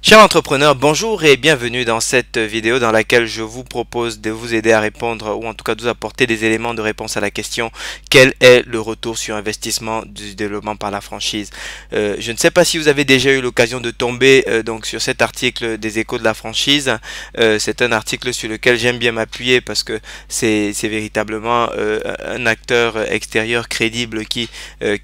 Chers entrepreneurs, bonjour et bienvenue dans cette vidéo dans laquelle je vous propose de vous aider à répondre ou en tout cas de vous apporter des éléments de réponse à la question quel est le retour sur investissement du développement par la franchise. Je ne sais pas si vous avez déjà eu l'occasion de tomber donc sur cet article des échos de la franchise. C'est un article sur lequel j'aime bien m'appuyer parce que c'est véritablement un acteur extérieur crédible qui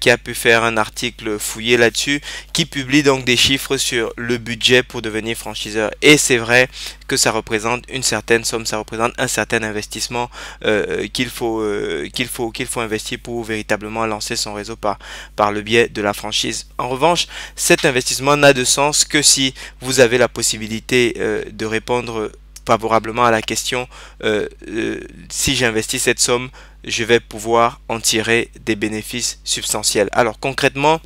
a pu faire un article fouillé là-dessus, qui publie donc des chiffres sur le budget pour devenir franchiseur. Et c'est vrai que ça représente une certaine somme, ça représente un certain investissement qu'il faut investir pour véritablement lancer son réseau par le biais de la franchise. En revanche, cet investissement n'a de sens que si vous avez la possibilité de répondre favorablement à la question si j'investis cette somme, je vais pouvoir en tirer des bénéfices substantiels. Alors concrètement,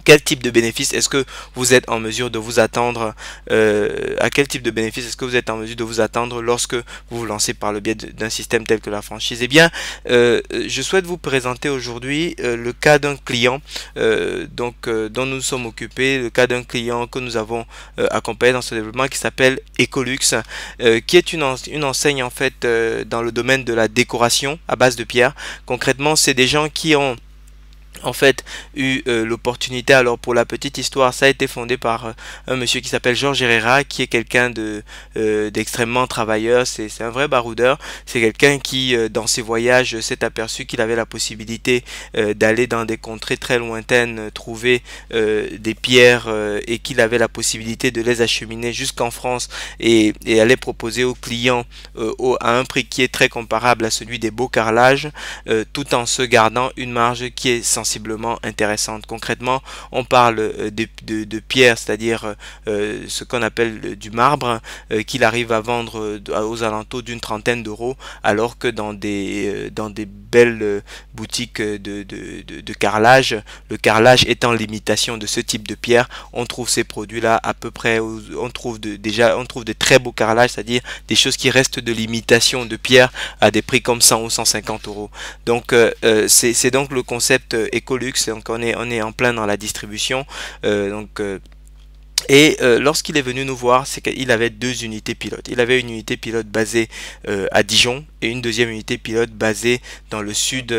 quel type de bénéfice est-ce que vous êtes en mesure de vous attendre à quel type de bénéfice est-ce que vous êtes en mesure de vous attendre lorsque vous vous lancez par le biais d'un système tel que la franchise? Eh bien, je souhaite vous présenter aujourd'hui le cas d'un client dont nous sommes occupés, le cas d'un client que nous avons accompagné dans ce développement qui s'appelle Ecolux, qui est une enseigne en fait dans le domaine de la décoration à base de pierre. Concrètement, c'est des gens qui ont en fait eu l'opportunité. Alors pour la petite histoire, ça a été fondé par un monsieur qui s'appelle Georges Herrera, qui est quelqu'un d'extrêmement travailleur. C'est un vrai baroudeur. C'est quelqu'un qui dans ses voyages s'est aperçu qu'il avait la possibilité d'aller dans des contrées très lointaines, trouver des pierres et qu'il avait la possibilité de les acheminer jusqu'en France et aller proposer aux clients à un prix qui est très comparable à celui des beaux carrelages, tout en se gardant une marge qui est sensiblement intéressante. Concrètement, on parle de pierre, c'est-à-dire ce qu'on appelle du marbre, qu'il arrive à vendre aux alentours d'une trentaine d'euros, alors que dans des belles boutiques de carrelage, le carrelage étant l'imitation de ce type de pierre, on trouve ces produits-là à peu près, on trouve de très beaux carrelages, c'est-à-dire des choses qui restent de l'imitation de pierre à des prix comme 100 ou 150 euros. Donc c'est donc le concept Ecolux, donc on est en plein dans la distribution. Lorsqu'il est venu nous voir, c'est qu'il avait deux unités pilotes. Il avait une unité pilote basée à Dijon et une deuxième unité pilote basée dans le sud,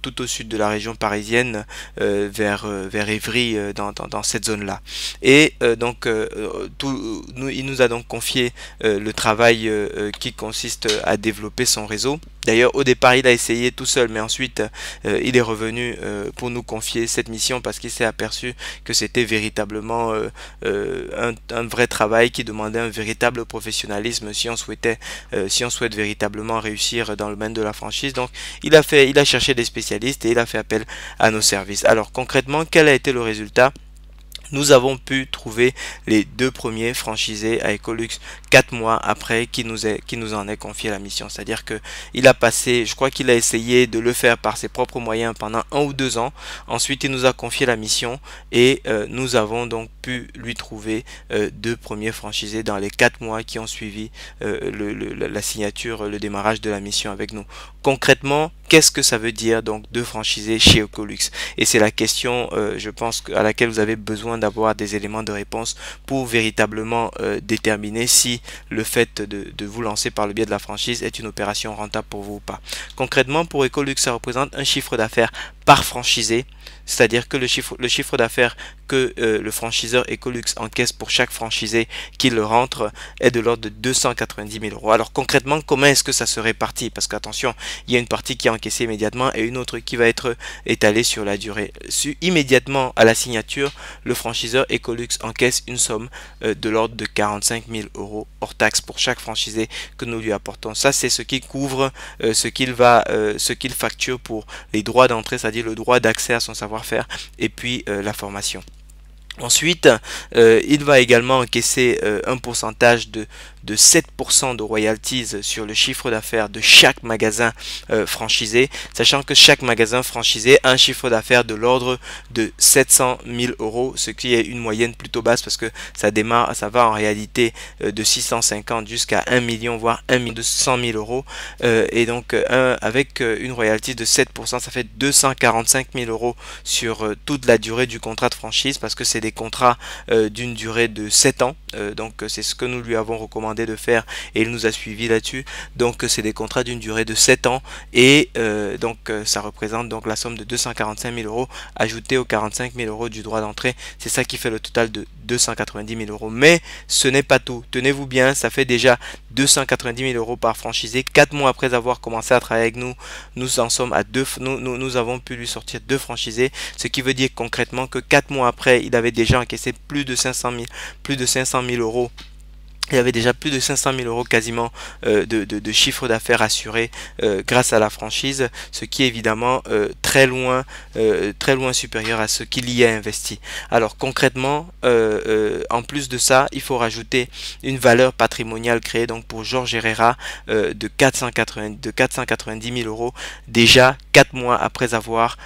tout au sud de la région parisienne, vers Évry, dans cette zone-là. Et il nous a donc confié le travail qui consiste à développer son réseau. D'ailleurs, au départ, il a essayé tout seul, mais ensuite, il est revenu pour nous confier cette mission parce qu'il s'est aperçu que c'était véritablement un vrai travail qui demandait un véritable professionnalisme si on souhaite véritablement réussir dans le domaine de la franchise. Donc, il a cherché des spécialistes et il a fait appel à nos services. Alors, concrètement, quel a été le résultat? Nous avons pu trouver les deux premiers franchisés à Ecolux 4 mois après qu'il nous en ait confié la mission. C'est-à-dire que il a passé, je crois qu'il a essayé de le faire par ses propres moyens pendant 1 ou 2 ans. Ensuite, il nous a confié la mission et nous avons donc pu lui trouver deux premiers franchisés dans les 4 mois qui ont suivi la signature, le démarrage de la mission avec nous. Concrètement, qu'est-ce que ça veut dire donc deux franchisés chez Ecolux? Et c'est la question, je pense, à laquelle vous avez besoin d'avoir des éléments de réponse pour véritablement déterminer si le fait de vous lancer par le biais de la franchise est une opération rentable pour vous ou pas. Concrètement, pour Ecolux, ça représente un chiffre d'affaires par franchisé, c'est-à-dire que le chiffre d'affaires que le franchiseur Ecolux encaisse pour chaque franchisé qui le rentre est de l'ordre de 290 000 euros. Alors concrètement, comment est-ce que ça se répartit? Parce qu'attention, il y a une partie qui est encaissée immédiatement et une autre qui va être étalée sur la durée. Immédiatement à la signature, le franchiseur Ecolux encaisse une somme de l'ordre de 45 000 euros hors taxe pour chaque franchisé que nous lui apportons. Ça, c'est ce qui couvre ce qu'il facture pour les droits d'entrée, c'est-à-dire le droit d'accès à son savoir-faire et puis la formation. Ensuite, il va également encaisser un pourcentage de 7% de royalties sur le chiffre d'affaires de chaque magasin franchisé, sachant que chaque magasin franchisé a un chiffre d'affaires de l'ordre de 700 000 euros, ce qui est une moyenne plutôt basse parce que ça va en réalité de 650 jusqu'à 1 million, voire 1 200 000 euros. Et donc, avec une royalties de 7%, ça fait 245 000 euros sur toute la durée du contrat de franchise parce que c'est des contrats d'une durée de 7 ans. Donc c'est ce que nous lui avons recommandé de faire et il nous a suivi là-dessus. Donc c'est des contrats d'une durée de 7 ans et ça représente donc la somme de 245 000 euros ajoutée aux 45 000 euros du droit d'entrée. C'est ça qui fait le total de 290 000 euros. Mais ce n'est pas tout. Tenez-vous bien, ça fait déjà 290 000 euros par franchisé. 4 mois après avoir commencé à travailler avec nous, nous en sommes à nous avons pu lui sortir 2 franchisés. Ce qui veut dire concrètement que 4 mois après, il avait déjà encaissé plus de 500 000 euros. Il y avait déjà plus de 500 000 euros quasiment de chiffre d'affaires assuré grâce à la franchise, ce qui est évidemment très loin supérieur à ce qu'il y a investi. Alors concrètement, en plus de ça, il faut rajouter une valeur patrimoniale créée donc pour Georges Herrera de 490 000 euros déjà 4 mois après avoir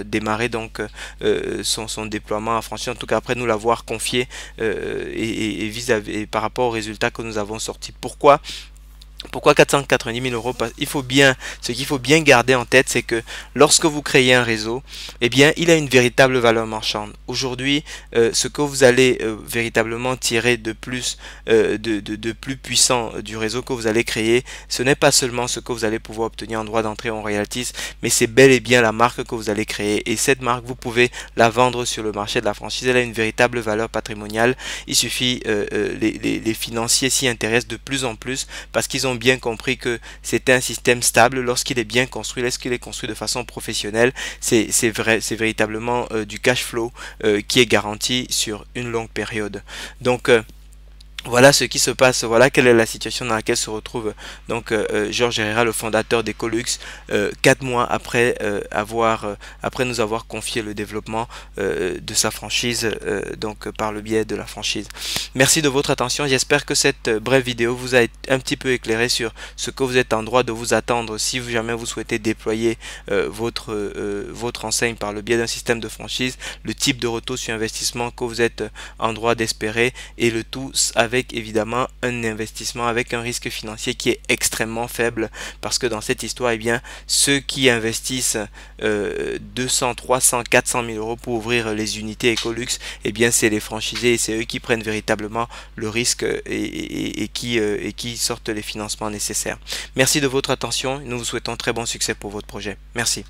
démarré donc son déploiement en franchise, en tout cas après nous l'avoir confié et par rapport aux résultats que nous avons sortis. Pourquoi 490 000 euros? Ce qu'il faut bien garder en tête, c'est que lorsque vous créez un réseau, eh bien, il a une véritable valeur marchande. Aujourd'hui, ce que vous allez véritablement tirer de plus puissant du réseau que vous allez créer, ce n'est pas seulement ce que vous allez pouvoir obtenir en droit d'entrée ou en royalties, mais c'est bel et bien la marque que vous allez créer. Et cette marque, vous pouvez la vendre sur le marché de la franchise. Elle a une véritable valeur patrimoniale. Il suffit, les financiers s'y intéressent de plus en plus parce qu'ils ont bien compris que c'est un système stable lorsqu'il est bien construit, lorsqu'il est construit de façon professionnelle. C'est véritablement du cash flow qui est garanti sur une longue période. Donc voilà ce qui se passe, voilà quelle est la situation dans laquelle se retrouve donc Georges Herrera, le fondateur d'Ecolux, 4 mois après après nous avoir confié le développement de sa franchise donc par le biais de la franchise. Merci de votre attention, j'espère que cette brève vidéo vous a un petit peu éclairé sur ce que vous êtes en droit de vous attendre si jamais vous souhaitez déployer votre enseigne par le biais d'un système de franchise, le type de retour sur investissement que vous êtes en droit d'espérer et le tout avec évidemment un investissement avec un risque financier qui est extrêmement faible parce que dans cette histoire, eh bien, ceux qui investissent 200, 300, 400 000 euros pour ouvrir les unités Ecolux, eh bien, c'est les franchisés et c'est eux qui prennent véritablement le risque et qui sortent les financements nécessaires. Merci de votre attention. Nous vous souhaitons très bon succès pour votre projet. Merci.